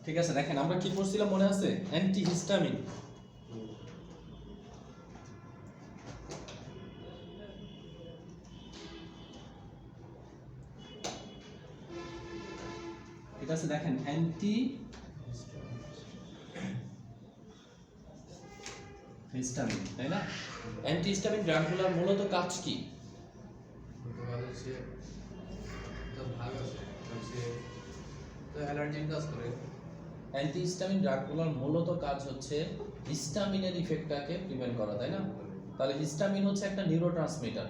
ঠিক আছে, দেখেন আমরা কি পড়ছিলাম মনে আছে? অ্যান্টিহিস্টামিন। ঠিক আছে, দেখেন অ্যান্টিহিস্টামিন, তাই না? অ্যান্টিহিস্টামিন ড্রাগগুলোর মূলত কাজ কি? অ্যান্টিহিস্টামিন ড্রাগগুলোর মূলত কাজ হচ্ছে হিস্টামিনের ইফেক্টটাকে প্রিভেন্ট করা, তাই না? তাহলে হিস্টামিন হচ্ছে একটা নিউরোট্রান্সমিটার।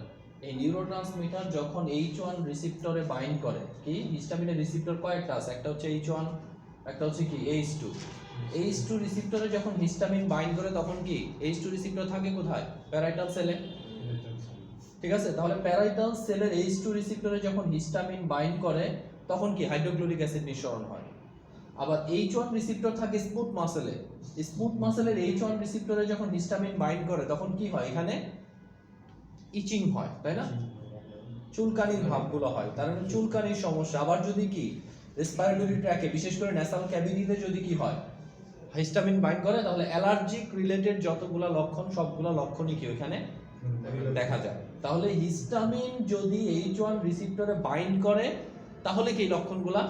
এই নিউরোট্রান্সমিটার যখন H1 রিসেপ্টরে বাইন্ড করে, কি হিস্টামিনের রিসেপ্টর কয়েকটা আছে, একটা হচ্ছে H1, একটা হচ্ছে কি H2। H2 রিসেপ্টরে যখন হিস্টামিন বাইন্ড করে তখন কি H2 রিসেপ্টর থাকে কোথায়? প্যারাইটাল সেলে। ঠিক আছে, তাহলে প্যারাইটাল সেলের H2 রিসেপ্টরে যখন হিস্টামিন বাইন্ড করে তখন কি হাইড্রোক্লোরিক অ্যাসিড নিঃসরণ হয়। আবার H1 রিসেপ্টর থাকে স্মুথ মাসেলে। স্মুথ মাসেলের H1 রিসেপ্টরে যখন হিস্টামিন বাইন্ড করে তখন কি হয়? এখানে ইচিং হয়, তাই না? চুলকানির ভাবগুলো হয়, তার মানে চুলকানির সমস্যা। আবার যদি কি রেসপিরেটরি ট্র্যাকে, বিশেষ করে ন্যাসাল ক্যাভিটিতে যদি কি হয়, হিস্টামিন বাইন্ড করে, তাহলে অ্যালার্জিক রিলেটেড যতগুলো লক্ষণ সবগুলো লক্ষণই কি ওখানে দেখা যায়। তাহলে হিস্টামিন যদি H1 রিসেপ্টরে বাইন্ড করে তাহলে কি লক্ষণগুলা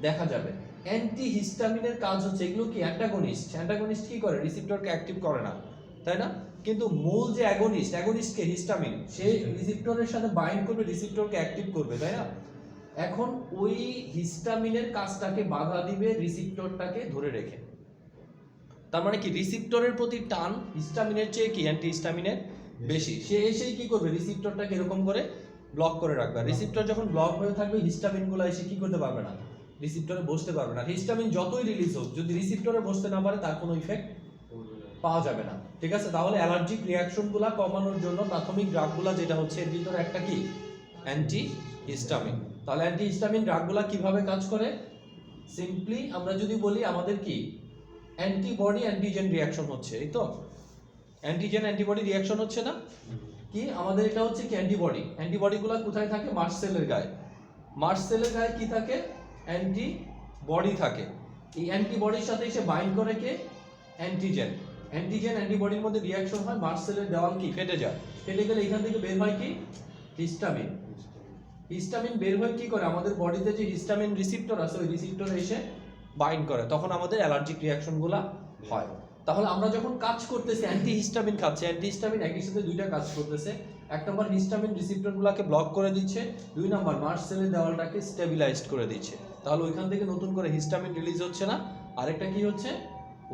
দেখা যাবে। অ্যান্টিহিস্টামিনের কাজ হচ্ছে, এগুলো কি অ্যান্টাগনিস্ট। অ্যান্টাগনিস্ট কি করে? রিসেপ্টরকে অ্যাক্টিভ করে না, তাই না? কিন্তু মূল যে অ্যাগনিস্টকে হিস্টামিন, সে রিসেপ্টরের সাথে বাইন্ড করবে, রিসেপ্টরকে অ্যাক্টিভ করবে, তাই না? এখন ওই হিস্টামিনের কাজটাকে বাধা দিবে রিসেপ্টরটাকে ধরে রেখে। তার মানে কি রিসেপ্টরের প্রতি টান হিস্টামিনের চেয়ে কি অ্যান্টিহিস্টামিনের বেশি। সে এসেই কি করবে? রিসেপ্টরটাকে এরকম করে ব্লক করে রাখবে। রিসেপ্টর যখন ব্লক হয়ে থাকবে হিস্টামিনগুলো এসে কি করতে পারবে না? রিসেপ্টরে বসতে পারবে না। হিস্টামিন যতই রিলিজ হোক, যদি রিসেপ্টরে বসতে না পারে তার কোনো ইফেক্ট পাওয়া যাবে না। ঠিক আছে, তাহলে অ্যালার্জিক রিয়াকশনগুলো কমানোর জন্য প্রাথমিক ড্রাগগুলো যেটা হচ্ছে এর ভিতরে একটা কি অ্যান্টিহিস্টামিন। তাহলে অ্যান্টিহিস্টামিন ড্রাগগুলো কিভাবে কাজ করে? সিম্পলি আমরা যদি বলি, আমাদের কি অ্যান্টিবডি অ্যান্টিজেন রিয়াকশন হচ্ছে, এই তো অ্যান্টিজেন অ্যান্টিবডি রিয়াকশন হচ্ছে না কি? আমাদের এটা হচ্ছে কি অ্যান্টিবডি। অ্যান্টিবডিগুলো কোথায় থাকে? মাস্ট সেলের গায়ে। মাস্ট সেলের গায়ে কি থাকে? অ্যান্টিবডি থাকে। এই অ্যান্টিবডির সাথে এসে বাইন্ড করে কে? অ্যান্টিজেন। অ্যান্টিজেন অ্যান্টিবডির মধ্যে রিয়াকশন হয়, মাস্ট সেলের দেওয়াল কি ফেটে যায়। ফেটে গেলে এখান থেকে বের হয় কি? হিস্টামিন। হিস্টামিন বের হয়ে কি করে? আমাদের বডিতে যে হিস্টামিন রিসেপ্টর আছে ওই রিসেপ্টরে এসে বাইন্ড করে, তখন আমাদের অ্যালার্জিক রিয়াকশনগুলো হয়। তাহলে আমরা যখন কাজ করতেছি অ্যান্টিহিস্টামিন খাচ্ছি, অ্যান্টিহিস্টামিন একই সাথে দুইটা কাজ করতেছে। এক নম্বর হিস্টামিন রিসেপ্টরগুলোকে ব্লক করে দিচ্ছে, দুই নম্বর মাস্ট সেলের দেওয়ালটাকে স্টেবিলাইজড করে দিচ্ছে। তাহলে ওইখান থেকে নতুন করে হিস্টামিন রিলিজ হচ্ছে না। আরেকটা কি হচ্ছে?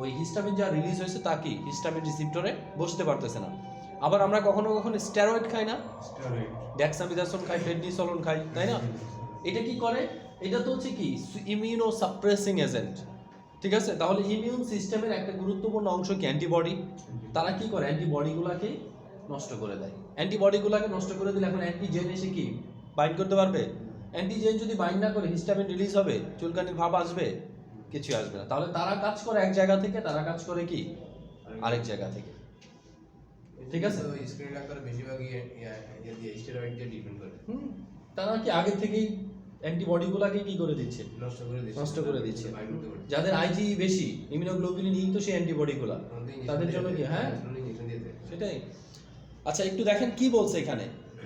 ওই হিস্টামিন যা রিলিজ হয়েছে তা কি হিস্টামিন রিসেপ্টরে বসতে পারতেছে না। আবার আমরা কখনো কখনো স্টেরয়েড খাই না? ডেক্সামিথাসোন খাই, প্রেডনিসোলোন খাই, তাই না? এটা কি করে? এটা তো হচ্ছে কি ইমিউনো সাপ্রেসিং এজেন্ট। ঠিক আছে, তাহলে ইমিউন সিস্টেমের একটা গুরুত্বপূর্ণ অংশ কি অ্যান্টিবডি। তারা কি করে? অ্যান্টিবডিগুলোকে নষ্ট করে দেয়। অ্যান্টিবডিগুলোকে নষ্ট করে দিলে এখন অ্যান্টিজেন এসে কি বাইন্ড করতে পারবে? অ্যান্টিজেন যদি বাইন্ড না করে হিস্টামিন রিলিজ হবে? চুলকানির ভাব আসবে? কিছু আসবে না। তাহলে তারা কাজ করে এক জায়গা থেকে, তারা কাজ করে কি আরেক জায়গা থেকে। ঠিক আছে, স্ক্রিন ডাক্তার বেশিরভাগই স্টেরয়েড দিয়ে ট্রিটমেন্ট করে। তারা কি আগে থেকেই অ্যান্টিবডিগুলোকে কি করে দিচ্ছে? নষ্ট করে দিচ্ছে। যাদের আইজি বেশি, ইমিউনোগ্লোবিলিন ই তো সেই অ্যান্টিবডিগুলো, তাদের জন্য কি হ্যাঁ সেটাই। আচ্ছা একটু দেখেন কি বলছে এখানে।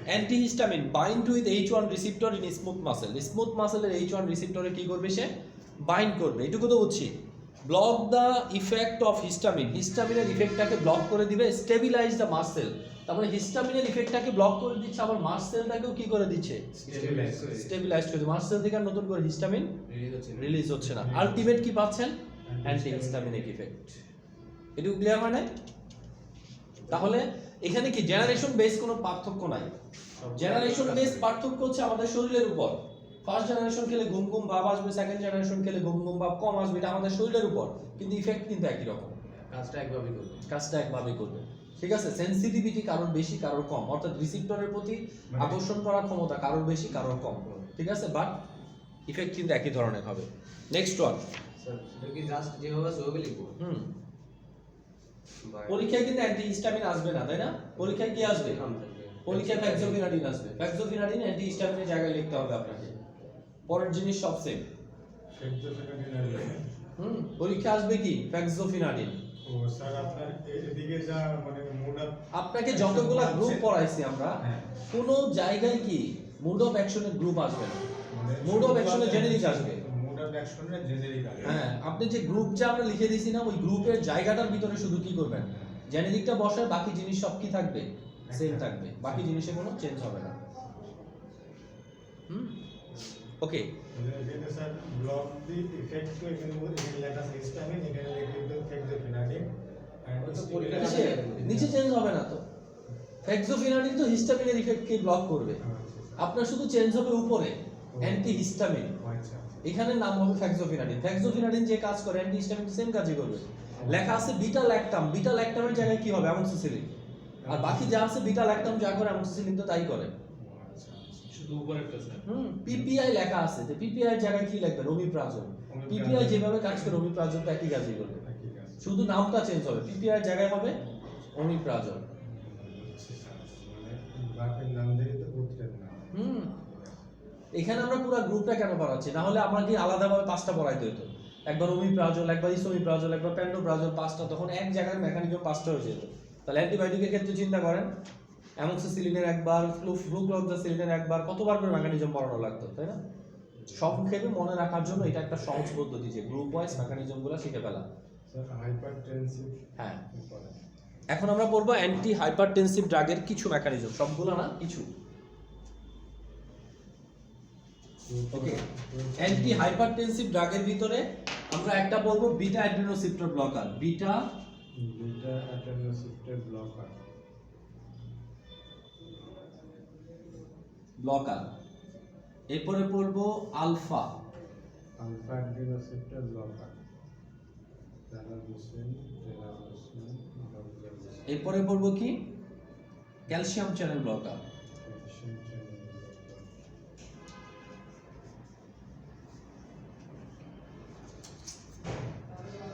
Antihistamine bind with H1 receptor in smooth muscle. Smooth মাসেলের H1 রিসেপ্টরে কি করবে? সে বাইন্ড করবে। এটুকু তো বুঝছি। Block the effect of histamine. হিস্টামিনের ইফেক্টটাকে ব্লক করে দিবে। Stabilise the muscle. তারপরে হিস্টামিনের ইফেক্টটাকে ব্লক করে দিচ্ছে, আবার মাসেলটাকেও কি করে দিচ্ছে? স্টেবিলাইজ করে দিচ্ছে। মাসেল থেকে আর নতুন করে হিস্টামিন রিলিজ হচ্ছে না। আলটিমেট কি পাচ্ছেন? Antihistaminic effect. এটুকু ক্লিয়ার মানে? তাহলে এখানে কি জেনারেশন বেস কোনো পার্থক্য নাই। জেনারেশন বেস পার্থক্য হচ্ছে আমাদের শরীরের উপর। ফার্স্ট জেনারেশন খেলে ঘুম ঘুম ভাব আসবে, সেকেন্ড জেনারেশন খেলে ঘুম ঘুম ভাব কম আসবে, এটা আমাদের শরীরের উপর। কিন্তু ইফেক্ট কিন্তু একই রকম, কাজটা একভাবেই করবে। ঠিক আছে, সেনসিটিভিটি কারোর বেশি কারোর কম, অর্থাৎ রিসেপ্টরের প্রতি আকর্ষণ করার ক্ষমতা কারোর বেশি কারোর কম। ঠিক আছে, বাট ইফেক্ট কিন্তু একই ধরনের হবে। নেক্সট ওয়ান, পরীক্ষায় কিন্তু অ্যান্টিহিস্টামিন আসবে না, তাই না? পরীক্ষায় কি আসবে? পরীক্ষায় ফ্যাক্সোফিনাডিন আসবে। ফ্যাক্সোফিনাডিন অ্যান্টিহিস্টামিনের জায়গায় লিখতে হবে আপনাকে। পরের জিনিস সব সেম। পরীক্ষা আসবে কি ফ্যাক্সোফিনাডিন। ও স্যার আপনার এদিকে যা মানে মোড অফ আপনাকে যতগুলা গ্রুপ পড়াইছি আমরা হ্যাঁ। কোন জায়গায় কি মোড অফ অ্যাকশনের গ্রুপ আসবে না, মানে মোড অফ অ্যাকশনের জেনেরিক আসবে। মোড অফ অ্যাকশনের জেনেরিক আসবে। হ্যাঁ, আপনি যে গ্রুপ যা আমরা লিখে দিছি না, ওই গ্রুপের জায়গাটার ভিতরে শুধু কি করবেন, জেনেরিকটা বসায়, বাকি জিনিস সব কি থাকবে, সেম থাকবে, বাকি জিনিসে কোনো চেঞ্জ হবে না। ওকে, এখানে স্যার ব্লক দি ইফেক্ট তো এখানে লেখা আছে হিস্টামিন, এখানে লিখে ফ্যাক্সোফিনাডিন নিচে চেঞ্জ হবে না তো। ফ্যাক্সোফিনাডিন তো হিস্টামিনের ইফেক্টকে ব্লক করবে, আপনার শুধু চেঞ্জ হবে উপরে অ্যান্টি হিস্টামিন, আচ্ছা এখানে নাম হবে ফ্যাক্সোফিনাডিন। ফ্যাক্সোফিনাডিন যে কাজ করে অ্যান্টি হিস্টামিন সেম কাজই করবে। লেখা আছে বিটা ল্যাকটাম, বিটা ল্যাকটামের জায়গায় কি হবে, অ্যামোক্সিসিলিন। আর বাকি যা আছে বিটা ল্যাকটাম যা করে অ্যামোক্সিসিলিন তো তাই করে। শুধু উপরেরটা স্যার। পিপিআই লেখা আছে, যে পিপিআই এর জায়গায় কি লিখবেন, ওমিপ্রাজল। পিপিআই যেভাবে কাজ করে ওমিপ্রাজল তো একই কাজই করবে, ঠিক আছে শুধু নামটা চেঞ্জ হবে, পিপিআই এর জায়গায় হবে ওমিপ্রাজল। মানে বাপের নাম দেখে তো পুত্রের নাম। এখানে আমরা পুরো গ্রুপটা কেন পড়াচ্ছি, না হলে আমরা কি আলাদাভাবে পাঁচটা পড়াইতে হতো, একবার ওমিপ্রাজল, একবার ইসোমিপ্রাজল, একবার প্যান্টোপ্রাজল, পাঁচটা, তখন এক জায়গায় মেকানিজম পাঁচটা হয়ে যেত। তাহলে অ্যান্টিবায়োটিকের ক্ষেত্রে চিন্তা করেন, অ্যামোক্সিসিলিনের একবার, ফ্লুক্লোক্সাসিলিনের একবার, কতবার করে মেকানিজম পড়ানো লাগতো, তাই না? সংক্ষেপে মনে রাখার জন্য এটা একটা সহজ পদ্ধতি, যে গ্রুপ ওয়াইজ মেকানিজমগুলো শিখে ফেলা। স্যার হাইপারটেনসিভ হ্যাঁ, করে এখন আমরা পড়বো অ্যান্টি হাইপারটেনসিভ ড্রাগের কিছু মেকানিজম, সবগুলো না, কিছু। ওকে, অ্যান্টি হাইপারটেনসিভ ড্রাগের ভিতরে আমরা একটা পড়বো beta adrenoceptor blocker, beta adrenoceptor blocker. এরপরে পড়বো আলফা অ্যাড্রিনোসিপ্টর ব্লকার। এরপরে পড়বো কি ক্যালসিয়াম চ্যানেল ব্লকার।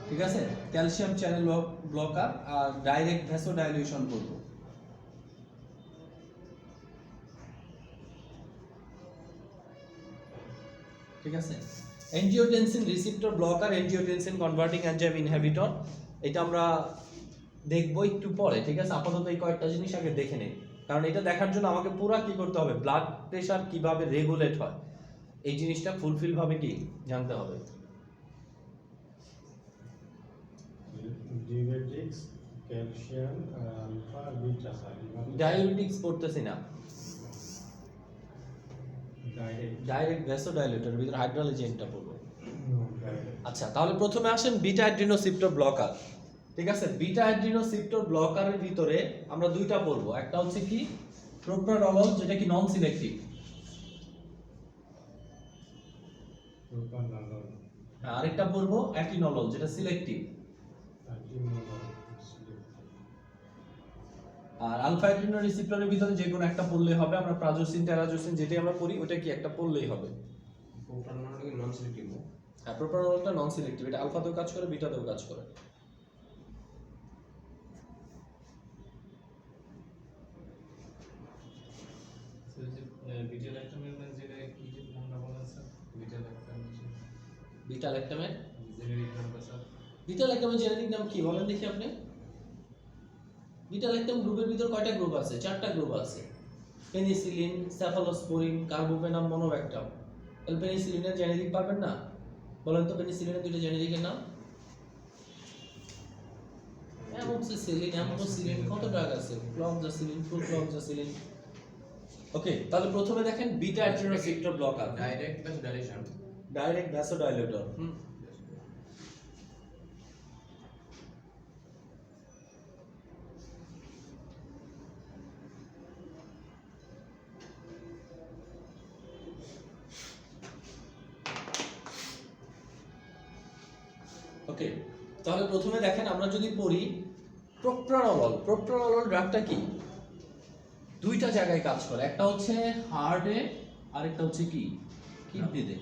ঠিক আছে, ক্যালসিয়াম চ্যানেল ব্লকার আর ডাইরেক্ট ভ্যাসোডাইলেশন করব। ঠিক আছে, angiotensin receptor blocker, angiotensin converting enzyme inhibitor, এটা আমরা দেখবো একটু পরে। ঠিক আছে, আপাতত এই কয়েকটা জিনিস আগে দেখে নেই, কারণ এটা দেখার জন্য আমাকে পুরো কি করতে হবে, ব্লাড প্রেশার কিভাবে রেগুলেট হয় এই জিনিসটা ফুলফিল ভাবে কি জানতে হবে। ডিউরেটিক্স, ক্যালসিয়াম, আলফা, বিটা। ডায়াবেটিক্স পড়তেছি না, ডাইরেক্ট ডাইরেক্ট ভ্যাসোডাইলেটর ভিতরে হাইড্রোলিজেনটা পড়বো। আচ্ছা, তাহলে প্রথমে আসেন বিটা অ্যাড্রিনোসিপ্টর ব্লকার। ঠিক আছে, বিটা অ্যাড্রিনোসিপ্টর ব্লকারের ভিতরে আমরা দুইটা পড়বো, একটা হচ্ছে কি প্রোপ্রানলল, যেটা কি নন সিলেক্টিভ, আরেকটা পড়বো অ্যাটিনলল, যেটা সিলেক্টিভ। আর আলফা অ্যাড্রিনো রিসেপ্টরের ভিতরে যে কোনো একটা পড়লেই হবে, আমরা প্রাজোসিন টেরাজোসিন যেটাই আমরা পড়ি ওটা কি একটা পড়লেই হবে। প্রোপ্রানলটা নন সিলেক্টিভ। হ্যাঁ, প্রোপ্রানলটা নন সিলেক্টিভ, এটা আলফাতেও কাজ করে, বিটাতেও কাজ করে। বিটা ল্যাকটামের যেটা কি নামটা বলা আছে, বিটা ল্যাকটাম বিটা ল্যাকটামের জেনেরিক নামটা স্যার। বিটা ল্যাকটামের জেনেরিক নাম কি বলেন দেখি আপনি। বিটা ল্যাকটাম গ্রুপের ভিতর কয়টা গ্রুপ আছে? চারটা গ্রুপ আছে, পেনিসিলিন, সেফালোস্পোরিন, কার্বোপেনাম, মনোব্যাক্টাম। তাহলে পেনিসিলিনের জেনেরিক পারবেন না? বলেন তো পেনিসিলিনের দুইটা জেনেরিকের নাম। অ্যামোক্সিসিলিন, অ্যামোনোসিলিন, কত ড্রাগ আছে, ফ্লক্সাসিলিন, ফ্লুক্লোক্সাসিলিন। ওকে, তাহলে প্রথমে দেখেন beta adrenoceptor blocker, direct vasodilation, direct vasodilator. Okay, তাহলে প্রথমে দেখেন আমরা যদি পড়ি প্রোপ্রানলল, প্রোপ্রানলল ড্রাগটা কি দুইটা জায়গায় কাজ করে, একটা হচ্ছে হার্টে, আরেকটা হচ্ছে কি কিডনিতে।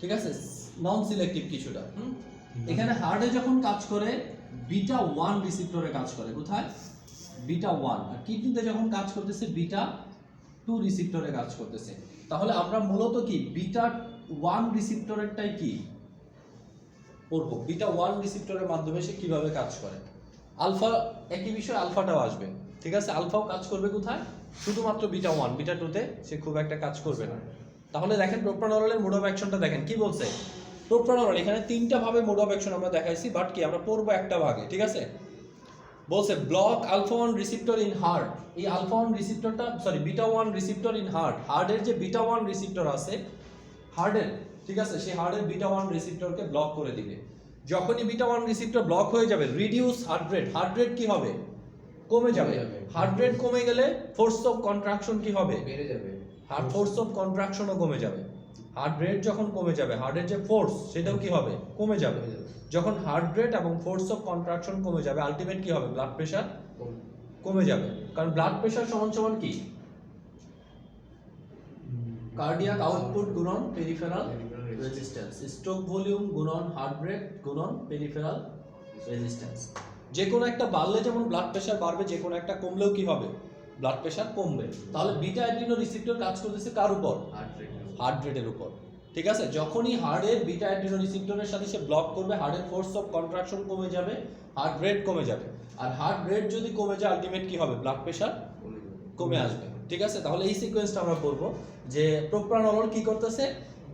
ঠিক আছে, নন সিলেক্টিভ কিছুটা। এখানে হার্টে যখন কাজ করে বিটা 1 রিসেপ্টরে কাজ করে, কোথায়, বিটা 1, আর কিডনিতে যখন কাজ করতেছে বিটা 2 রিসেপ্টরে কাজ করতেছে। তাহলে আমরা মূলত কি বিটা 1 রিসেপ্টরেরটাই কি পড়বো বিটা 1 রিসেপ্টরের মাধ্যমে সে কিভাবে কাজ করে। আলফা একই বিষয়, আলফাটাও আসবে, ঠিক আছে। আলফাও কাজ করবে কোথায়? শুধুমাত্র বিটা 1, বিটা 2 তে সে খুব একটা কাজ করবে না। তাহলে দেখেন প্রোপ্রানরলের মোড অফ অ্যাকশনটা দেখেন কি বলছে। প্রোপ্রানরল এখানে তিনটা ভাবে মোড অফ অ্যাকশন আমরা দেখাইছি, বাট কি আমরা পড়বো একটা ভাগে, ঠিক আছে। বলছে block alpha 1 receptor in heart. এই আলফা 1 রিসেপ্টরটা বিটা 1 রিসেপ্টর ইন হার্ট, হার্টের যে বিটা 1 রিসেপ্টর আছে হার্টের, ঠিক আছে, সেই হার্টের বিটা 1 রিসেপ্টরকে ব্লক করে দিবে। যখনই বিটা 1 রিসেপ্টর ব্লক হয়ে যাবে, reduce heart rate, heart rate কি হবে? কমে যাবে। হার্ট রেট কমে গেলে ফোর্স অফ কন্ট্রাকশন কি হবে? বেড়ে যাবে। হার্ট ফোর্স অফ কন্ট্রাকশনও কমে যাবে। হার্ট রেট যখন কমে যাবে, হার্টের যে ফোর্স সেটাও কি হবে? কমে যাবে। যখন হার্ট রেট এবং ফোর্স অফ কন্ট্রাকশন কমে যাবে, আলটিমেট কি হবে? ব্লাড প্রেশার কমে যাবে। কারণ ব্লাড প্রেশার সমান সমান কি? কার্ডিয়াক আউটপুট গুণন পেরিফেরাল রেজিস্ট্যান্স, স্ট্রোক ভলিউম গুণন হার্ট রেট গুণন পেরিফেরাল রেজিস্ট্যান্স। যে কোনো একটা বাড়লে যেমন ব্লাড প্রেশার বাড়বে, যে কোনো একটা কমলেও কি হবে? ব্লাড প্রেশার কমবে। তাহলে বিটা অ্যাড্রিনো রিসেপ্টর কাজ করতেছে কার উপর? হার্ট রেটের উপর, ঠিক আছে। যখনই হার্টের বিটা অ্যাড্রিনো রিসেপ্টরের সাথে সে ব্লক করবে, হার্টের ফোর্স অফ কন্ট্রাকশন কমে যাবে, হার্ট রেট কমে যাবে। আর হার্ট রেট যদি কমে যায়, আলটিমেট কি হবে? ব্লাড প্রেশার কমে আসবে, ঠিক আছে। তাহলে এই সিকোয়েন্সটা আমরা পড়বো যে প্রোপ্রানরল কি করতেছে?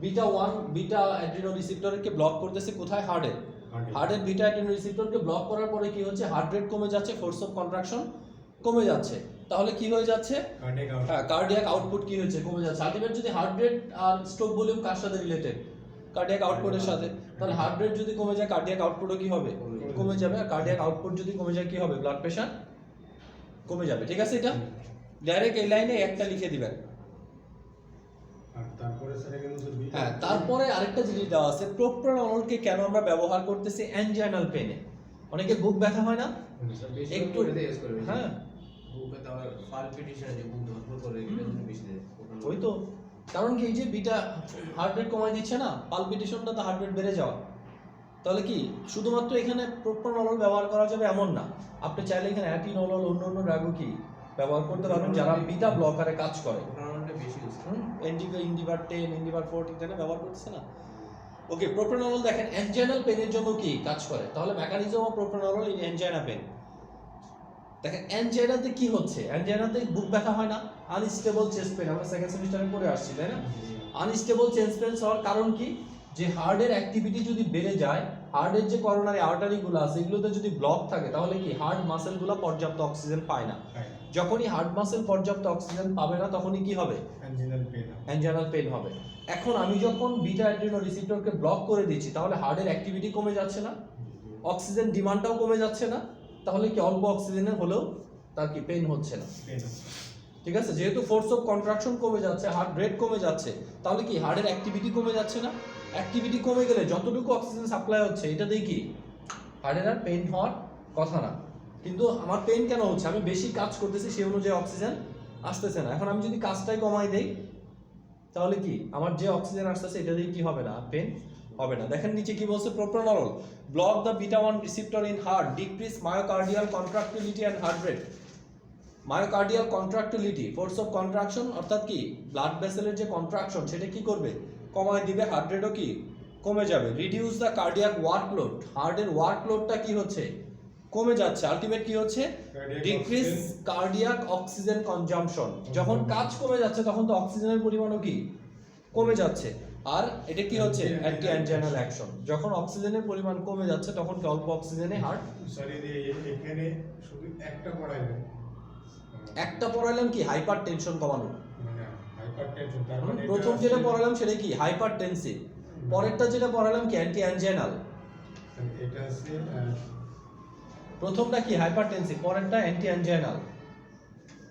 বিটা 1 বিটা অ্যাড্রিনো রিসেপ্টরকে ব্লক করতেছে কোথায়? হার্টের। হার্টের বিটা অ্যাড্রিনো রিসেপ্টরকে ব্লক করার পরে কি হচ্ছে? হার্ট রেট কমে যাচ্ছে, ফোর্স অফ কন্ট্রাকশন কমে যাচ্ছে। তাহলে কি হয়ে যাচ্ছে? কার্ডিয়াক আউটপুট কি হচ্ছে? কমে যাচ্ছে। আলটিমেট যদি হার্ট রেট আর স্ট্রোক ভলিউম কার সাথে রিলেটেড? কার্ডিয়াক আউটপুটের সাথে। তাহলে হার্ট রেট যদি কমে যায়, কার্ডিয়াক আউটপুটও কি হবে? কমে যাবে। আর কার্ডিয়াক আউটপুট যদি কমে যায় কি হবে? ব্লাড প্রেশার কমে যাবে, ঠিক আছে। এটা ডাইরেক্ট এই লাইনে একটা লিখে দিবেন। আর তারপরে স্যার এখানে তো হ্যাঁ, তারপরে আরেকটা জিনিস দেওয়া আছে, প্রোপ্রানরলকে কেন আমরা ব্যবহার করতেছি অ্যানজাইনাল পেনে। অনেকে বুক ব্যথা হয় না? একটু হ্যাঁ, বুকে তো আবার পালপিটেশন, যে বুক ধরপড় করে, এগুলোর জন্য বেশি দেয়। ওই তো কারণ কি, এই যে বিটা হার্ট রেট কমাই দিচ্ছে না, পালপিটেশনটা তো হার্ট রেট বেড়ে যাওয়া। তাহলে কি শুধুমাত্র এখানে প্রোপ্রানরল ব্যবহার করা যাবে এমন না, আপনি চাইলে এখানে অ্যাটিনরল অন্য ড্রাগও কি ব্যবহার করতে পারবেন যারা বিটা ব্লকারে কাজ করে। প্রোপ্রানরলটা বেশি ইউজ করে। ইন্ডিভার 10 ইন্ডিভার 40 এখানে ব্যবহার করতেছে না। ওকে, প্রোপ্রানরল দেখেন অ্যানজাইনাল পেনের জন্য কি কাজ করে। তাহলে mechanism of propranolol in angina pain. দেখেন অ্যানজাইনাতে কি হচ্ছে? অ্যানজাইনাতে বুক ব্যথা হয় না, আনস্টেবল চেস্ট পেন, আমরা সেকেন্ড সেমিস্টারে পড়ে আসছি, তাই না? আনস্টেবল চেস্ট পেন হওয়ার কারণ কি? যে হার্টের অ্যাক্টিভিটি যদি বেড়ে যায়, হার্টের যে করোনারি আর্টারিগুলো আছে এগুলোতে যদি ব্লক থাকে, তাহলে কি হার্ট মাসেলগুলো পর্যাপ্ত অক্সিজেন পায় না। যখনই হার্ট মাসেল পর্যাপ্ত অক্সিজেন পাবে না, তখনই কি হবে? অ্যানজাইনাল পেন হবে। এখন আমি যখন বিটা অ্যাড্রিনো রিসেপ্টরকে ব্লক করে দিচ্ছি, তাহলে হার্টের অ্যাক্টিভিটি কমে যাচ্ছে না, অক্সিজেন ডিমান্ডটাও কমে যাচ্ছে না। তাহলে কি অল্প অক্সিজেনের হলেও তার কি পেন হচ্ছে না, ঠিক আছে। যেহেতু ফোর্স অফ কন্ট্রাকশন কমে যাচ্ছে, হার্ট রেট কমে যাচ্ছে, তাহলে কি হার্টের অ্যাক্টিভিটি কমে যাচ্ছে না। অ্যাক্টিভিটি কমে গেলে যতটুকু অক্সিজেন সাপ্লাই হচ্ছে, এটাতেই কি হার্টের আর পেন হওয়ার কথা না। কিন্তু আমার পেন কেন হচ্ছে? আমি বেশি কাজ করতেছি, সেই অনুযায়ী অক্সিজেন আসতেছে না। এখন আমি যদি কাজটাই কমাই দেই, তাহলে কি আমার যে অক্সিজেন আসতেছে এটা দিয়ে কি হবে না? পেন হবে না। দেখেন নিচে কি বলছে, propranolol block the beta 1 receptor in heart, decrease myocardial contractility and heart rate. Myocardial contractility, force of contraction, অর্থাৎ কি ব্লাড ভেসেলের যে কন্ট্রাকশন সেটা কি করবে? কমায় দিবে। হার্ট রেটও কি কমে যাবে। রিডিউস দ্য কার্ডিয়াক ওয়ার্কলোড, হার্টের ওয়ার্কলোডটা কি হচ্ছে? কমে যাচ্ছে। আলটিমেট কি হচ্ছে? Decrease cardiac oxygen consumption. যখন কাজ কমে যাচ্ছে তখন তো অক্সিজেনের পরিমাণও কি কমে যাচ্ছে। আর এটা কি হচ্ছে? Anti anginal action. যখন অক্সিজেনের পরিমাণ কমে যাচ্ছে তখন কি অল্প অক্সিজেনে হার্ট। সরি, এখানে শুধু একটা পড়াইলেন, একটা পড়াইলাম কি হাইপার টেনশন কমানো, মানে হাইপারটেনশন। তার মানে প্রথম যেটা পড়ালাম সেটা কি হাইপার টেনসিভ, পরেরটা যেটা পড়ালাম কি অ্যান্টি অ্যানজাইনাল। এটা আছে প্রথমটা কি হাইপারটেনসিভ, পরেরটা অ্যান্টি অ্যানজাইনাল,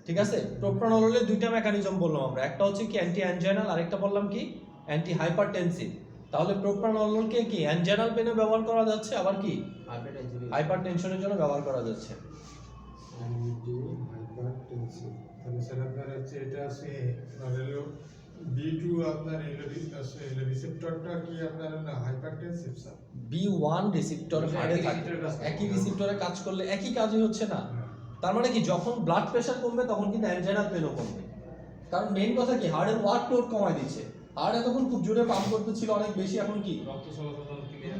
ঠিক আছে। প্রোপ্রানরলের দুইটা মেকানিজম বললাম আমরা, একটা হচ্ছে কি অ্যান্টি অ্যানজাইনাল, আরেকটা বললাম কি অ্যান্টি হাইপারটেনসিভ। তাহলে প্রোপ্রানরলকে কি অ্যানজাইনাল পেনে ব্যবহার করা যাচ্ছে, আবার কি হাইপারটেনশনের জন্য ব্যবহার করা যাচ্ছে। হাইপারটেনসিভ। তাহলে স্যার আপনার হচ্ছে এটা আছে হলো B2, আপনার হলো রিসেপ্টরটা কি আপনার হাইপারটেনসিভ স্যার? B1 রিসেপ্টর হার্টে থাকে, একই রিসেপ্টরে কাজ করলে একই কাজই হচ্ছে না। তার মানে কি যখন ব্লাড প্রেশার কমবে তখন কিন্তু অ্যানজাইনাল পেনও কমবে। কারণ মেইন কথা কি হার্টের ওয়ার্কলোড কমায় দিচ্ছে। হার্ট এতক্ষণ খুব জোরে পাম্প করতে ছিল অনেক বেশি, এখন কি রক্ত চলাচল ক্লিয়ার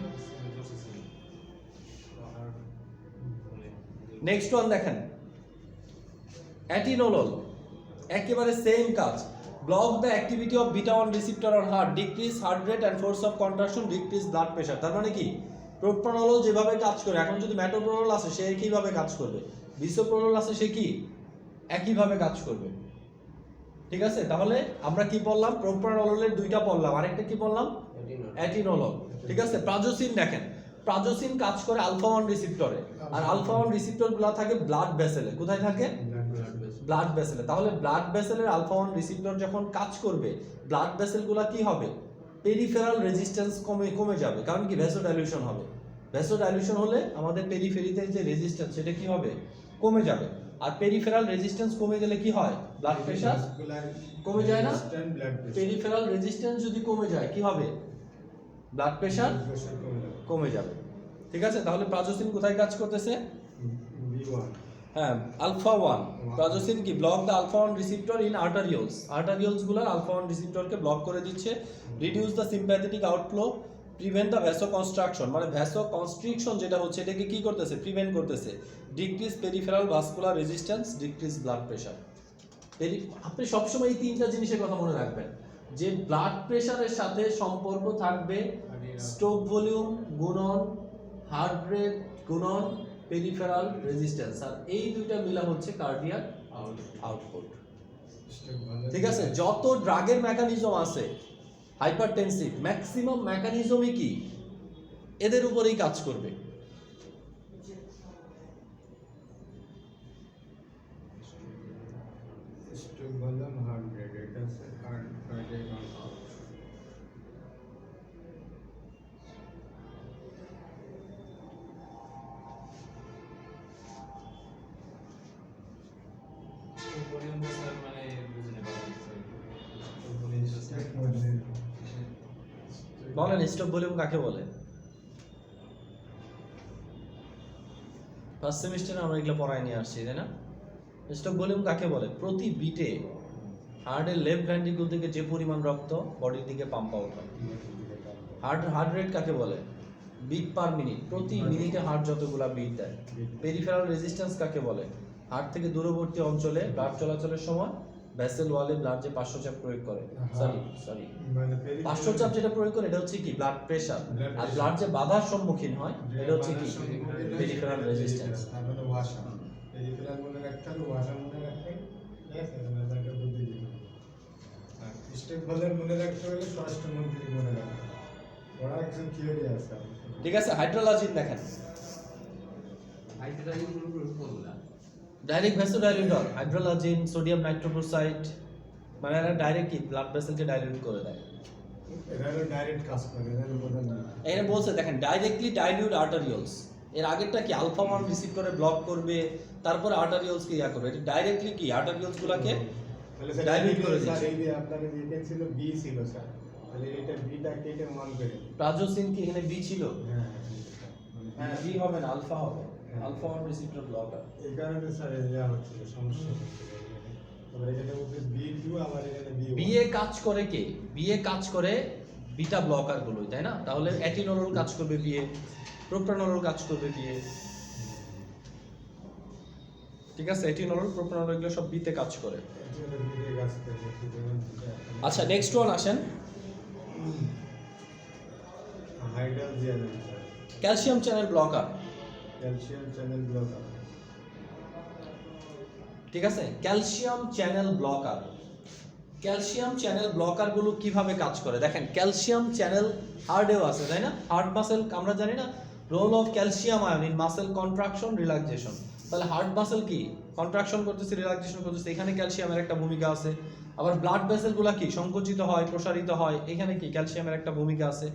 নেক্সট ওয়ান দেখেন, অ্যাটিনোলল, একেবারে সেম কাজ। Block the activity of beta 1 receptor on heart, decrease heart rate and force of contraction, decrease blood pressure. তার মানে কি, প্রোপ্রানোলল যেভাবে কাজ করে, এখন যদি মেটোপ্রোলোল আছে সে একইভাবে কাজ করবে, বিসোপ্রোলোল আছে সে কি একইভাবে কাজ করবে। ঠিক আছে, তাহলে আমরা কি পড়লাম, প্রোপ্রানোললের দুইটা পড়লাম, আরেকটা কি পড়লাম, অ্যাটিনোলল। ঠিক আছে, প্রাজোসিন দেখেন, প্রাজোসিন কাজ করে আলফা 1 রিসেপ্টরে, আর আলফা 1 রিসেপ্টরগুলো থাকে ব্লাড ভেসেলে। কোথায় থাকে, ব্লাড ভেসেলে। তাহলে ব্লাড ভেসেলের আলফা 1 রিসেপ্টর যখন কাজ করবে, ব্লাড ভেসেলগুলো কি হবে, পেরিফেরাল রেজিস্ট্যান্স কমে যাবে, কারণ কি ভ্যাসোডাইলিউশন হবে। ভ্যাসোডাইলিউশন হলে আমাদের পেরিফেরিতে যে রেজিস্ট্যান্স সেটা কি হবে, কমে যাবে। আর পেরিফেরাল রেজিস্ট্যান্স কমে গেলে কি হয়, ব্লাড প্রেশার কমে যায় না। পেরিফেরাল রেজিস্ট্যান্স যদি কমে যায় কি হবে, ব্লাড প্রেশার কমে যাবে। ঠিক আছে, তাহলে প্রাজোসিন কোথায় কাজ করতেছে, হ্যাঁ আলফা 1। প্রাজোসিন কি block the alpha 1 receptor in arterioles, arterioles গুলার আলফা 1 রিসেপ্টরকে ব্লক করে দিচ্ছে। Reduce the sympathetic outflow, prevent the vaso construction, মানে ভ্যাসো কনস্ট্রিকশন যেটা হচ্ছে এটাকে কি করতেছে, প্রিভেন্ট করতেছে। Decrease peripheral vascular resistance, decrease blood pressure. আপনি সবসময় এই তিনটা জিনিসের কথা মনে রাখবেন, যে ব্লাড প্রেশারের সাথে সম্পর্ক থাকবে স্ট্রোক ভলিউম গুণন হার্ট রেট গুণন পেরিফেরাল রেজিস্ট্যান্স, আর এই দুইটা মিলা হচ্ছে কার্ডিয়াক আউটপুট। ঠিক আছে, যত ড্রাগের মেকানিজম আছে হাইপারটেনসিভ, ম্যাক্সিমাম মেকানিজমই কি এদের উপরেই কাজ করবে। বলেন স্টপ ভলিউম কাকে বলে? ফার্স্ট সেমিস্টারে আমরা এগুলো পড়াই নিয়ে আসছি, তাই না? স্টপ ভলিউম কাকে বলে? প্রতি বিটে হার্টের লেফট ভেন্ট্রিকল থেকে যে পরিমাণ রক্ত বডির দিকে পাম্প আউট হয়। হার্ট রেট কাকে বলে? বিট পার মিনিট, প্রতি মিনিটে হার্ট যতগুলা বিট দেয়। পেরিফেরাল রেজিস্ট্যান্স কাকে বলে? হার্ট থেকে দূরবর্তী অঞ্চলে ব্লাড চলাচলের সময় ভেসেল ওয়ালে ব্লাড যে পার্শ্বচাপ প্রয়োগ করে, সরি পার্শ্বচাপ যেটা প্রয়োগ করে এটা হচ্ছে কি ব্লাড প্রেশার, আর ব্লাড যে বাধার সম্মুখীন হয় এটা হচ্ছে কি পেরিফেরাল রেজিস্ট্যান্স। তারপরে ওয়াশা, পেরিফেরাল মনে রাখতে হবে, ওয়াশা মনে রাখতে, ঠিক আছে, আপনাদেরকে বুদ্ধি দিতে হবে। আর স্টেপ ভলিউম মনে রাখতে হলে স্বরাষ্ট্রমন্ত্রী মনে রাখতে হবে, ওরা কিছু থিওরি আছে। ঠিক আছে, হাইড্রোলাজিন দেখেন, ডাইরেক্ট ভ্যাসোডাইলেটর, হাইড্রোলাজিন, সোডিয়াম নাইট্রোক্লোরাইড, মানে এরা ডাইরেক্ট কি ব্লাড ভেসেলকে ডাইলিউট করে দেয়। এরা ডাইরেক্ট কাজ করে, এরা উপাদান না। এরা বলছে দেখেন ডাইরেক্টলি ডাইলিউট আর্টারিওলস, এর আগেরটা কি আলফা 1 রিসেপ্টরে ব্লক করবে, তারপরে আর্টারিওলস কে ইয়া করবে, এটা ডাইরেক্টলি কি আর্টারিওলস গুলাকে ডাইলিউট করে দিচ্ছে। স্যার এই যে আপনার এখানে ছিল বি ছিল স্যার, তাহলে এটা বিটা কেটে মান করে প্রাজোসিন কি এখানে বি ছিল? হ্যাঁ বি হবে না, আলফা হবে, আলফা 1 রিসেপ্টর ব্লকার। এই কারণে স্যার এটা হচ্ছে সমস্যা হচ্ছে। তারপরে এখানে বলতে বি2 আবার এখানে বি1। বিএ কাজ করে কে? বিএ কাজ করে বিটা ব্লকার গুলোই, তাই না? তাহলে অ্যাটিনোলল কাজ করবে বিএ, প্রোপ্রানোলল কাজ করবে বিএ। ঠিক আছে, অ্যাটিনোলল প্রোপ্রানোলল এগুলো সব বিতে কাজ করে। আচ্ছা নেক্সট ওয়ান আসেন, hydrogen calcium channel blocker. Calcium channel blocker, ঠিক আছে, calcium channel blocker. Calcium channel blocker গুলো কিভাবে কাজ করে দেখেন, ক্যালসিয়াম চ্যানেল হার্টেও আছে, তাই না? হার্ট মাসেল আমরা জানি না, role of calcium ion in muscle contraction relaxation. তাহলে হার্ট মাসেল কি কন্ট্রাকশন করতেছে, রিল্যাক্সেশন করতেছে, এখানে ক্যালসিয়ামের একটা ভূমিকা আছে। আবার ব্লাড ভেসেল গুলা কি সংকুচিত হয়, প্রসারিত হয়, এখানে কি ক্যালসিয়ামের একটা ভূমিকা আছে।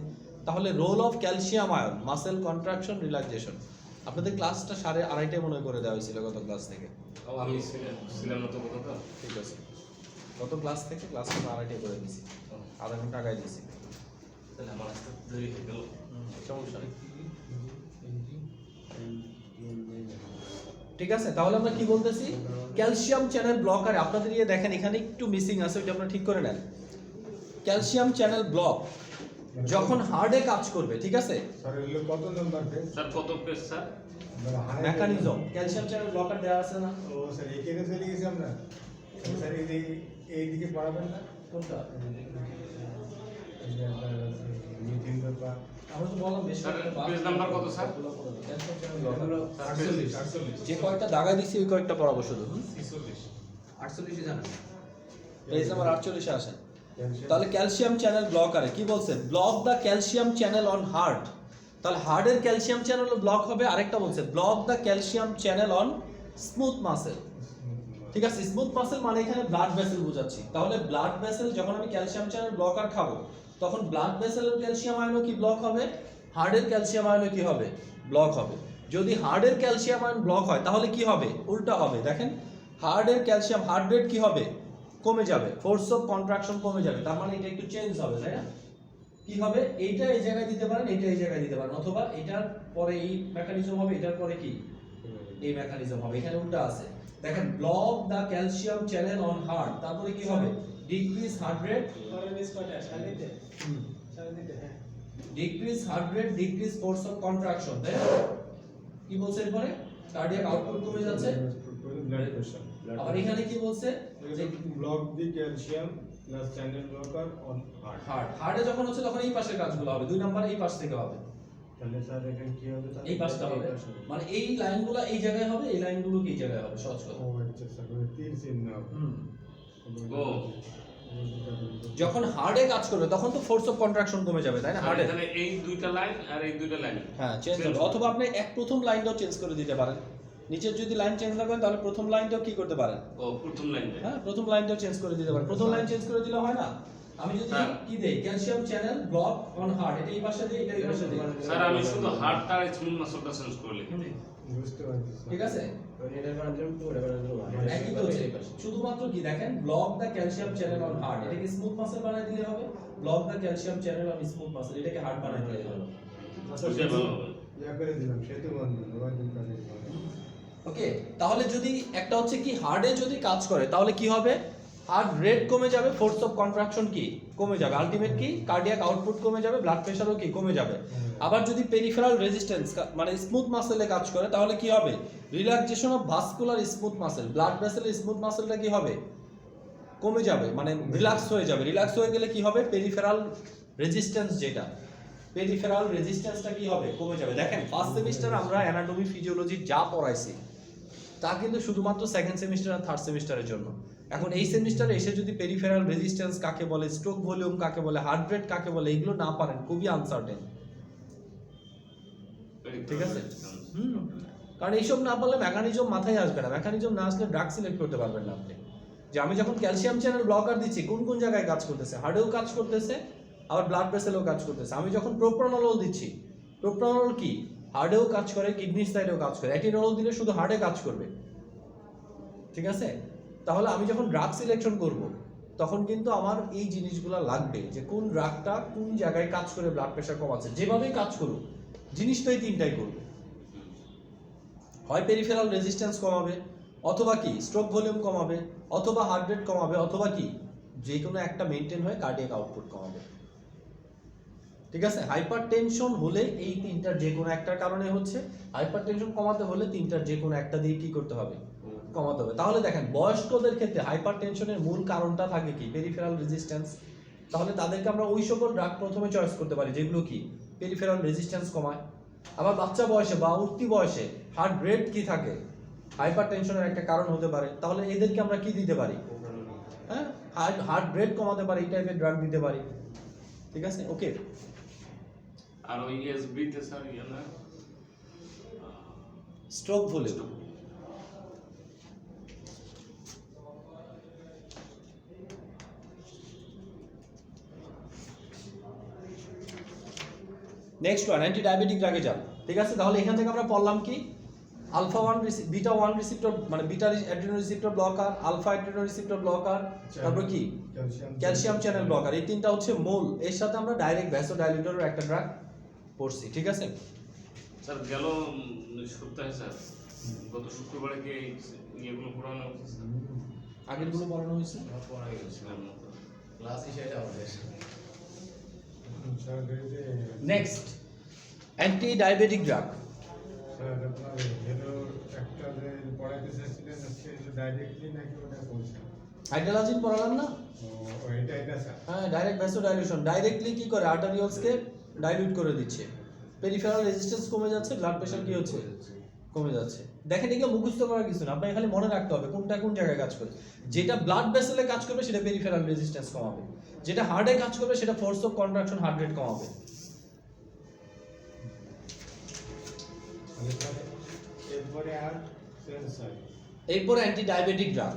তাহলে role of calcium ion muscle contraction relaxation. আপনাদের ক্লাসটা 2:30 মনে করে দেওয়া হয়েছিল গত ক্লাস থেকে। আমি ছিলাম না তো কথা। ঠিক আছে, গত ক্লাস থেকে ক্লাসটা 2:30 করে দিয়েছি, আধা ঘন্টা আগায় দিয়েছি। তাহলে আমার আজকে দেরি হয়ে গেল, সমস্যা নেই। ঠিক আছে, তাহলে আমরা কি বলতেছি, ক্যালসিয়াম চ্যানেল ব্লকারে আপনাদের ইয়ে দেখেন এখানে একটু মিসিং আছে, ওইটা আপনারা ঠিক করে নেন। ক্যালসিয়াম চ্যানেল ব্লক যখন হার্ডে কাজ করবে, ঠিক আছে? স্যার এগুলো কত নাম্বার পেজ? স্যার কত page sir? Mechanism calcium channel blocker দেওয়া আছে না? ও স্যার এখানে চলে গেছি আমরা। স্যার এইদিকে পড়াবেন না? কোনটা? এই যে একটা মিথিন ব্যাপার। আমরা তো বললাম বেশ স্যার, কয়েকটা পেজ নাম্বার কত স্যার? Calcium channel blocker. 48 যে কয়েকটা দাগা দিছি ওই কয়েকটা পড়াবো শুধু। 48 জানা পেজ নাম্বার 48 এ আসেন। তাহলে ক্যালসিয়াম চ্যানেল ব্লকারে কি বলছে? Block the calcium channel on heart. তাহলে হার্টের ক্যালসিয়াম চ্যানেল ব্লক হবে। আরেকটা বলছে block the calcium channel on smooth muscle. ঠিক আছে, স্মুথ মাসেল মানে এখানে ব্লাড ভেসেল বোঝাচ্ছি। তাহলে ব্লাড ভেসেল যখন আমি ক্যালসিয়াম চ্যানেল ব্লকার খাবো তখন ব্লাড ভেসেলের ক্যালসিয়াম আয়নও কি ব্লক হবে, হার্টের ক্যালসিয়াম আয়নও কি হবে, ব্লক হবে। যদি হার্টের ক্যালসিয়াম আয়ন ব্লক হয় তাহলে কি হবে? উল্টা হবে। দেখেন হার্টের ক্যালসিয়াম হার্ট রেট কি হবে? কমে যাবে, ফোর্স অফ কন্ট্রাকশন কমে যাবে। তার মানে এটা একটু চেঞ্জ হবে, তাই না? কি হবে? এইটা এই জায়গায় দিতে পারেন, এইটা এই জায়গায় দিতে পারেন, অথবা এটার পরে এই মেকানিজম হবে, এটার পরে কি এই মেকানিজম হবে। এখানে উল্টা আছে। দেখেন block the calcium channel on heart, তারপরে কি হবে? Decrease heart rate, decrease heart rate, decrease force of contraction, তাই না? কি বলছে এরপরে? কার্ডিয়াক আউটপুট কমে যাচ্ছে। Blood pressure. আবার এখানে কি বলছে? যে block the calcium plus channel blocker on heart. হার্টে যখন হচ্ছে তখন এই পাশের কাজগুলো হবে, 2 নাম্বার এই পাশ থেকে হবে, তাহলে স্যার এখানে কি হবে? এই পাশটা হবে। মানে এই লাইনগুলো এই জায়গায় হবে, এই লাইনগুলো কি এই জায়গায় হবে, সহজ কথা। ও আচ্ছা স্যার, ওই তীর চিহ্ন হবে। ও যখন হার্ডে কাজ করবে তখন তো ফোর্স অফ কন্ট্রাকশন কমে যাবে, তাই না? স্যার, হার্ডে এখানে এই দুইটা লাইন আর এই দুইটা লাইন হ্যাঁ চেঞ্জ হবে। অথবা আপনি প্রথম লাইনটাও চেঞ্জ করে দিতে পারেন। নিচের যদি লাইন চেঞ্জ না করেন তাহলে প্রথম লাইনটাও কি করতে পারেন? ও প্রথম লাইন হ্যাঁ প্রথম লাইনটাও চেঞ্জ করে দিতে পারেন। প্রথম লাইন চেঞ্জ করে দিলে হয় না? আমি যদি হ্যাঁ। কি দেই calcium channel block on heart, এটা এই পাশে দেই, এটা এই পাশে দেই, স্যার আমি শুধু হার্টটা আর স্মুথ মাসলটা চেঞ্জ করে লিখে দিই। বুঝতে পারছি স্যার। ঠিক আছে? এটা বানান দিলাম তো এটা বানান দিলাম একই তো হচ্ছে। শুধুমাত্র কি দেখেন block the calcium channel on heart, এটাকে স্মুথ মাসল বানাই দিলে হবে। Block the calcium channel on smooth muscle, এটাকে হার্ট বানাই দিলে হবে। আচ্ছা বুঝতে ভালো হবে। ইয়া করে দিলাম, সেতু বন্ধন ওই দিন কাজে। ওকে, তাহলে যদি একটা হচ্ছে কি হার্টে যদি কাজ করে তাহলে কি হবে? হার্ট রেট কমে যাবে, ফোর্স অফ কন্ট্রাকশন কি কমে যাবে, আলটিমেট কি কার্ডিয়াক আউটপুট কমে যাবে, ব্লাড প্রেশারও কি কমে যাবে। আবার যদি পেরিফেরাল রেজিস্ট্যান্স মানে স্মুথ মাসেলে কাজ করে তাহলে কি হবে? Relaxation of vascular smooth muscle, blood ভেসেলের স্মুথ মাসেলটা কি হবে? কমে যাবে, মানে রিল্যাক্স হয়ে যাবে। রিল্যাক্স হয়ে গেলে কি হবে? পেরিফেরাল রেজিস্ট্যান্স যেটা, পেরিফেরাল রেজিস্ট্যান্সটা কি হবে? কমে যাবে। দেখেন ফার্স্ট সেমিস্টার আমরা অ্যানাটমি ফিজিওলজি যা পড়াইছি তা কিন্তু শুধুমাত্র সেকেন্ড সেমিস্টার আর থার্ড সেমিস্টারের জন্য। এখন এই সেমিস্টারে এসে যদি পেরিফেরাল রেজিস্ট্যান্স কাকে বলে, স্ট্রোক ভলিউম কাকে বলে, হার্ট রেট কাকে বলে, এগুলো না পারেন খুবই আনসার্টেন। ঠিক আছে? কারণ এইসব না পারলে মেকানিজম মাথায় আসবে না। মেকানিজম না আসলে ড্রাগ সিলেক্ট করতে পারবেন না আপনি। যে আমি যখন ক্যালসিয়াম চ্যানেল ব্লকার দিচ্ছি কোন কোন জায়গায় কাজ করতেছে, হার্টেও কাজ করতেছে, আবার ব্লাড ভেসেলেও কাজ করতেছে। আমি যখন প্রোপ্রানোল দিচ্ছি, প্রোপ্রানোল কি হার্টেও কাজ করে, কিডনির সাইডেও কাজ করে। অ্যাটিনোল দিলে শুধু হার্টে কাজ করবে। ঠিক আছে? তাহলে আমি যখন ড্রাগ সিলেকশন করব তখন কিন্তু আমার এই জিনিসগুলো লাগবে, যে কোন ড্রাগটা কোন জায়গায় কাজ করে ব্লাড প্রেশার কমাচ্ছে। যেভাবেই কাজ করুক জিনিস তো এই তিনটাই করবে, হয় পেরিফেরাল রেজিস্ট্যান্স কমাবে, অথবা কি স্ট্রোক ভলিউম কমাবে, অথবা হার্ট রেট কমাবে, অথবা কি যে কোনো একটা মেনটেন হয়ে কার্ডিয়াক আউটপুট কমাবে। ঠিক আছে? হাইপার টেনশন হলে এই তিনটার যে কোনো একটার কারণে হচ্ছে, হাইপার টেনশন কমাতে হলে তিনটার যে কোনো একটা দিয়ে কি করতে হবে? কমাতে হবে। তাহলে দেখেন বয়স্কদের ক্ষেত্রে হাইপার টেনশনের মূল কারণটা থাকে কি? Peripheral resistance. তাহলে তাদেরকে আমরা ওই সকল ড্রাগ প্রথমে চয়েস করতে পারি যেগুলো কি পেরিফেরাল রেজিস্ট্যান্স কমায়। আবার বাচ্চা বয়সে বা উঠতি বয়সে হার্ট রেট কি থাকে, হাইপার টেনশনের একটা কারণ হতে পারে। তাহলে এদেরকে আমরা কি দিতে পারি? হ্যাঁ, হার্ট রেট কমাতে পারি, এই টাইপের ড্রাগ দিতে পারি। ঠিক আছে? ওকে। আর ওই এসবি তে স্যার ইয়া না stroke volume, next one anti diabetic ড্রাগে যান। ঠিক আছে? তাহলে এখান থেকে আমরা পড়লাম কি আলফা 1 বিটা 1 রিসেপ্টর মানে beta adreno receptor blocker, alpha adreno receptor blocker, তারপর কি ক্যালসিয়াম চ্যানেল ব্লকার। এই তিনটা হচ্ছে মূল। এর সাথে আমরা ডাইরেক্ট ভ্যাসোডাইলেটরের একটা ড্রাগ পড়ছি। ঠিক আছে? স্যার গেল সপ্তাহে স্যার গত শুক্রবারে কি ইয়েগুলো পড়ানো হচ্ছে স্যার? আগের গুলো পড়ানো হয়েছে। পড়া গেছে ক্লাসই সেটা আমাদের স্যার এই যে next anti diabetic drug. Sir আপনার হেলো একটা যে পড়াইতে চাইছিলেন হচ্ছে ডাইরেক্টলি নাকি ওটা বলছেন? হাইড্রোলাজিন পড়ালাম না? এটা স্যার। হ্যাঁ, ডাইরেক্ট ভ্যাসোডাইলেশন। ডাইরেক্টলি কি করে, আর্টারিওলসকে ডাইলিউট করে দিচ্ছে, পেরিফেরাল রেজিস্ট্যান্স কমে যাচ্ছে, ব্লাড প্রেশার কি হচ্ছে, কমে যাচ্ছে। দেখেন এগুলো মুখস্থ করার কিছু না, আপনাকে খালি মনে রাখতে হবে কোনটা কোন জায়গায় কাজ করে। যেটা ব্লাড ভেসেলে কাজ করবে সেটা পেরিফেরাল রেজিস্ট্যান্স কমাবে, যেটা হার্টে কাজ করবে সেটা force of contraction, heart rate কমাবে। এরপরে আর সেন্সর এরপরে anti diabetic drug.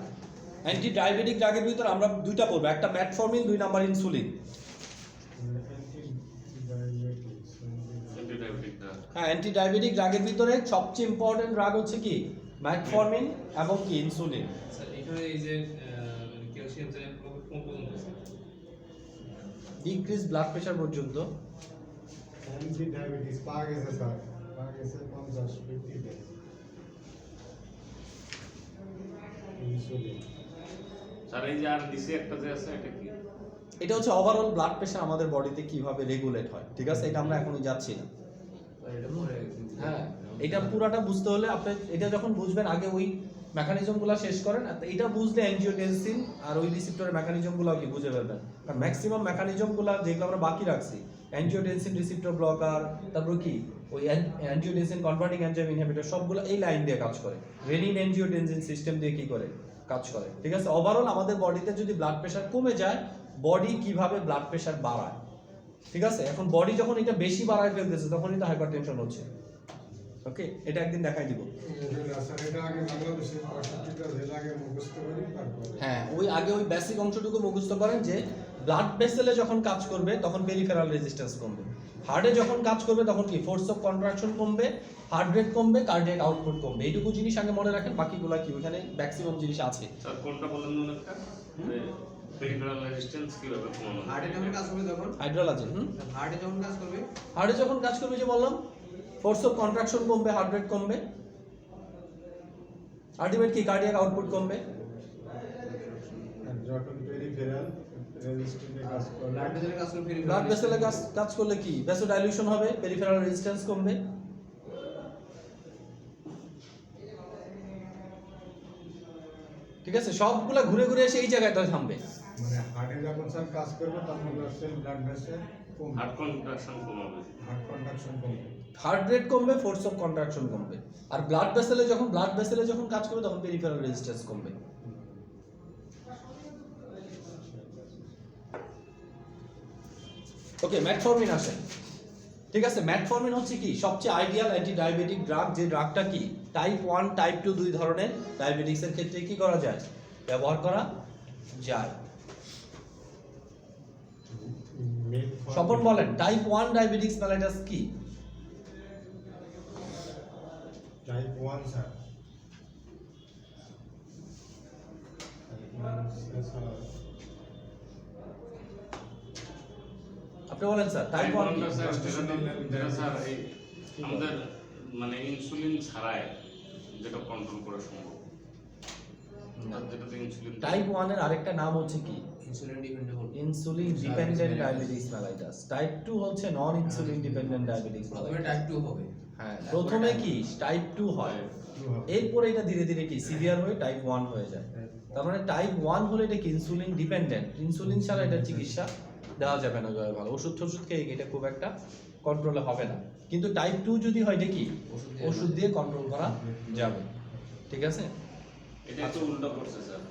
Anti diabetic ড্রাগের ভিতর আমরা দুইটা পড়বো, একটা metformin, 2 number insulin. Antidiabetic drug. হ্যাঁ, অ্যান্টি ডায়াবেটিক ড্রাগের ভিতরে সবচেয়ে ইম্পর্টেন্ট ড্রাগ হচ্ছে কি, ম্যাটফর্মিন এবং কি ইনসুলিন। স্যার এখানে এই যে ক্যালসিয়াম চ্যানেল কোন পর্যন্ত আছে? ডিক্রিজ ব্লাড প্রেশার পর্যন্ত। অ্যান্টি ডায়াবেটিস পাওয়া গেছে স্যার, পাওয়া গেছে 50-50 ইনসুলিন। স্যার এই যে আর ডিসি একটা যে আছে এটা কি? এটা হচ্ছে ওভারঅল ব্লাড প্রেশার আমাদের বডিতে কিভাবে রেগুলেট হয়, ঠিক আছে? এটা আমরা এখনই যাচ্ছি না। স্যার এটা পরে হ্যাঁ, এটা পুরাটা বুঝতে হলে আপনি এটা যখন বুঝবেন আগে ওই মেকানিজমগুলো শেষ করেন, আর এটা বুঝলে অ্যাঞ্জিওটেনসিন আর ওই রিসেপ্টরের মেকানিজমগুলো কি বুঝে ফেলবেন। কারণ ম্যাক্সিমাম মেকানিজমগুলো যেগুলো আমরা বাকি রাখছি, অ্যাঞ্জিওটেনসিন রিসেপ্টর ব্লকার, তারপর কি ওই অ্যাঞ্জিওটেনসিন কনভার্টিং এনজাইম ইনহিবিটর, সবগুলো এই লাইন দিয়ে কাজ করে। রেনিন অ্যাঞ্জিওটেনসিন সিস্টেম দিয়ে কি করে কাজ করে, ঠিক আছে? ওভারঅল আমাদের বডিতে যদি ব্লাড প্রেশার কমে যায়, বডি কিভাবে ব্লাড প্রেশার বাড়ায়, ঠিক আছে? এখন বডি যখন এটা বেশি বাড়ায় ফেলতেছে তখনই তো হাইপারটেনশন হচ্ছে। ওকে, এটা একদিন দেখাই দিব। স্যার এটা আগে বাংলাদেশে 65টা জেলা আগে মুখস্থ করি তারপরে। হ্যাঁ, ওই আগে ওই বেসিক অংশটুকু মুখস্থ করেন যে ব্লাড ভেসেলে যখন কাজ করবে তখন পেরিফেরাল রেজিস্ট্যান্স কমবে, হার্টে যখন কাজ করবে তখন কি ফোর্স অফ কন্ট্রাকশন কমবে, হার্ট রেট কমবে, কার্ডিয়াক আউটপুট কমবে। এইটুকু জিনিস আগে মনে রাখেন, বাকিগুলো কি ওখানে ম্যাক্সিমাম জিনিস আছে। স্যার কোনটা বললেন মনে একটা? পেরিফেরাল রেজিস্ট্যান্স কিভাবে কমানো? হার্টে যখন কাজ করবে তখন হাইড্রোলাজিন। হার্টে যখন কাজ করবে হার্টে যখন কাজ করবে যে বললাম, ফোর্স অফ কন্ট্রাকশন কমবে, হার্ট রেট কমবে, আলটিমেট কি কার্ডিয়াক আউটপুট কমবে। আর যখন পেরিফেরাল রেজিস্ট্যান্সে কাজ করে ব্লাড ভেসেলে কাজ করবে ব্লাড ভেসেলে কাজ করলে কি ভ্যাসোডাইলিউশন হবে, পেরিফেরাল রেজিস্ট্যান্স কমবে। ঠিক আছে, সবগুলা ঘুরে ঘুরে এসে এই জায়গাটায় থামবে। মানে হার্টে যখন স্যার কাজ করবে তখন হচ্ছে ব্লাড প্রেশার কমবে, হার্ট কন্ট্রাকশন কমাবে। হার্ট কন্ট্রাকশন কমবে, হার্ট রেট কমবে, ফোর্স অফ কন্ট্রাকশন কমবে। আর ব্লাড ভেসেলে যখন কাজ করবে তখন পেরিফেরাল রেজিস্ট্যান্স কমবে। ওকে, ম্যাটফর্মিন আসে। ঠিক আছে, ম্যাটফর্মিন হচ্ছে কি সবচেয়ে আইডিয়াল অ্যান্টি ডায়াবেটিক ড্রাগ। যে ড্রাগটা কি টাইপ 1 টাইপ 2 দুই ধরনের ডায়াবেটিক্সের ক্ষেত্রে কি করা যায়, ব্যবহার করা যায়। স্বপন বলেন, টাইপ 1 ডায়াবেটিক্স মেলাইটাস কি? টাইপ 1 স্যার, আপনি বলেন স্যার, টাইপ 1 কি? যেটা স্যার এই আমাদের মানে ইনসুলিন ছাড়াই যেটা কন্ট্রোল করা সম্ভব, যেটাতে ইনসুলিন টাইপ 1 এর আরেকটা নাম হচ্ছে কি, insulin dependable insulin dependent diabetes mellitus. Type 2 হচ্ছে নন ইনসুলিন ডিপেন্ডেন্ট ডায়াবেটিস। প্রথমে টাইপ 2 হবে। হ্যাঁ, প্রথমে কি টাইপ 2 হয়, এরপরে এটা ধীরে ধীরে কি সিভিয়ার হয়ে টাইপ 1 হয়ে যায়। তার মানে টাইপ 1 হলে এটা কি ইনসুলিন ডিপেন্ডেন্ট, ইনসুলিন ছাড়া এটা চিকিৎসা দেওয়া যাবে না। জয় ভালো ওষুধ খেয়ে এটা খুব একটা কন্ট্রোলে হবে না। কিন্তু টাইপ 2 যদি হয় এটা কি ওষুধ দিয়ে কন্ট্রোল করা যাবে। ঠিক আছে, এটা তো উল্টা করছে স্যার,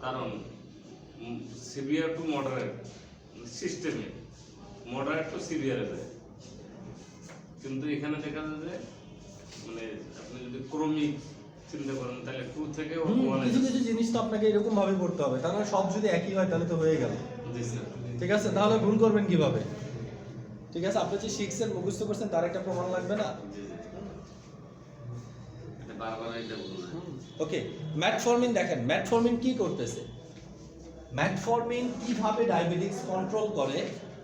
কারণ সিভিয়ার টু মডারেট সিস্টেমে মডারেট টু সিভিয়ারে যায়, কিন্তু এখানে দেখা যায় যে মানে আপনি যদি ক্রমিক চিন্তা করেন তাহলে 2 থেকে 1 কিছু কিছু জিনিস তো আপনাকে এরকম ভাবে করতে হবে, তার মানে সব যদি একই হয় তাহলে তো হয়ে গেল। জি স্যার। ঠিক আছে, তাহলে ভুল করবেন কিভাবে? ঠিক আছে, আপনি যে 6 এর মুখস্থ করছেন তার একটা প্রমাণ লাগবে না? এটা বারবার এটা বলুন। ওকে, ম্যাটফর্মিন দেখেন, ম্যাটফর্মিন কি করতেছে, ম্যাটফর্মিন কিভাবে ডায়াবেটিস কন্ট্রোল করে,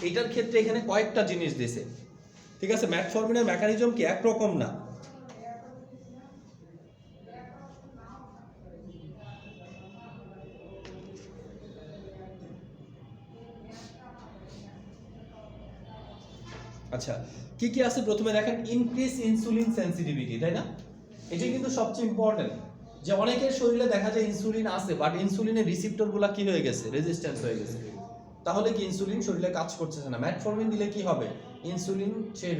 এটার ক্ষেত্রে এখানে কয়েকটা জিনিস দিয়েছে। ঠিক আছে, ম্যাটফর্মিনের মেকানিজম কি একরকম না। আচ্ছা, কি কি আছে প্রথমে দেখেন, ইনক্রিজ ইনসুলিন সেনসিটিভিটি, তাই না? এটা কিন্তু সবচেয়ে ইম্পর্টেন্ট, যে অনেকের শরীরে দেখা যায় ইনসুলিন আছে বাট ইনসুলিনের রিসেপ্টরগুলো কি হয়ে গেছে, রেজিস্ট্যান্স হয়ে গেছে। তাহলে কি ইনসুলিন শরীরে কাজ করতেছে না। ম্যাটফরমিন দিলে কি হবে, ইনসুলিন সেই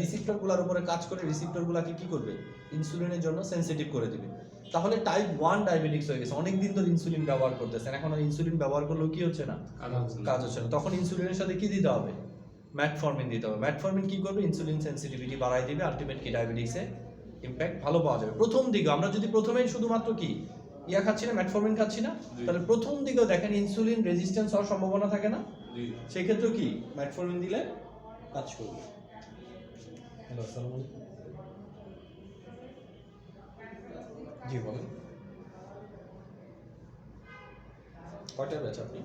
রিসেপ্টরগুলোর উপরে কাজ করে রিসেপ্টরগুলোকে কি করবে, ইনসুলিনের জন্য সেনসিটিভ করে দিবে। তাহলে টাইপ 1 ডায়াবেটিক্স হয়ে গেছে, অনেক দিন ধরে ইনসুলিন ব্যবহার করতেছেন, এখন আর ইনসুলিন ব্যবহার করলেও কি হচ্ছে না, কাজ হচ্ছে না। তখন ইনসুলিনের সাথে কি দিতে হবে, ম্যাটফরমিন দিতে হবে। ম্যাটফরমিন কি করবে, ইনসুলিন সেনসিটিভিটি বাড়ায় দিবে, আলটিমেট কি ডায়াবেটিক্সে ইমপ্যাক্ট ভালো পাওয়া যাবে। প্রথম দিকে আমরা যদি প্রথমেই শুধুমাত্র কি খাচ্ছি না, ম্যাটফরমিন খাচ্ছি না, তাহলে প্রথম দিকেও দেখেন ইনসুলিন রেজিস্ট্যান্স হওয়ার সম্ভাবনা থাকে না, সেই ক্ষেত্রে কি ম্যাটফরমিন দিলে কাজ করবে। হ্যালো, আসসালামু আলাইকুম। জি বলেন, কয়টা ব্যাচ আপনি?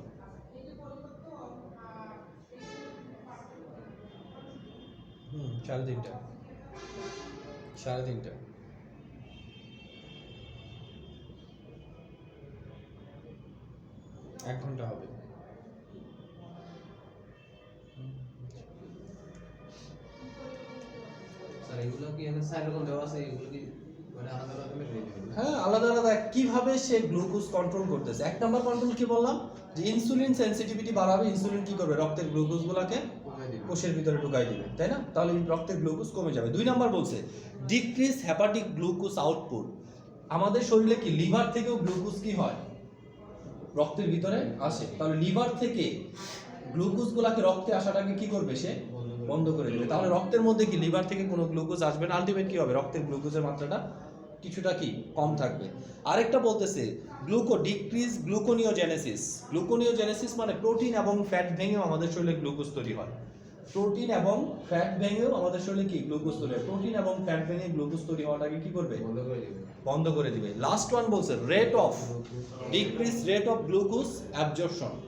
সাড়ে তিনটা। 1 ঘন্টা হবে। স্যার এগুলো কি এখানে সাইড রকম দেওয়া আছে, এগুলো কি মানে আলাদা আলাদা মেরে দিবেন? হ্যাঁ, আলাদা আলাদা কিভাবে সে গ্লুকোজ কন্ট্রোল করতেছে। 1 নাম্বার কন্ট্রোল কি বললাম, যে ইনসুলিন সেনসিটিভিটি বাড়াবে। ইনসুলিন কি করবে, রক্তের গ্লুকোজগুলোকে কমায় দিবেন। কোষের ভিতরে ঢুকাই দিবে, তাই না? তাহলে রক্তের গ্লুকোজ কমে যাবে। 2 নাম্বার বলছে ডিক্রিজ হেপাটিক গ্লুকোজ আউটপুট। আমাদের শরীরে কি লিভার থেকেও গ্লুকোজ কি হয়, রক্তের ভিতরে আসে। তাহলে লিভার থেকে গ্লুকোজগুলোকে রক্তে আসাটাকে কি করবে, সে বন্ধ করে দেবে। তাহলে রক্তের মধ্যে কি লিভার থেকে কোনো গ্লুকোজ আসবে না, আলটিমেট কি হবে, রক্তের গ্লুকোজের মাত্রাটা কিছুটা কি কম থাকবে। আরেকটা বলতেছে ডিক্রিজ গ্লুকোনিওজেনেসিস। গ্লুকোনিওজেনেসিস মানে প্রোটিন এবং ফ্যাট ভেঙেও আমাদের শরীরে গ্লুকোজ তৈরি হয়। প্রোটিন এবং ফ্যাট ভেঙেও আমাদের শরীরে কি গ্লুকোজ তৈরি হয়। প্রোটিন এবং ফ্যাট ভেঙে গ্লুকোজ তৈরি হওয়াটাকে কি করবে, বন্ধ করে দিবেন। বন্ধ করে দিবে। লাস্ট ওয়ান বলছে decrease rate of glucose absorption.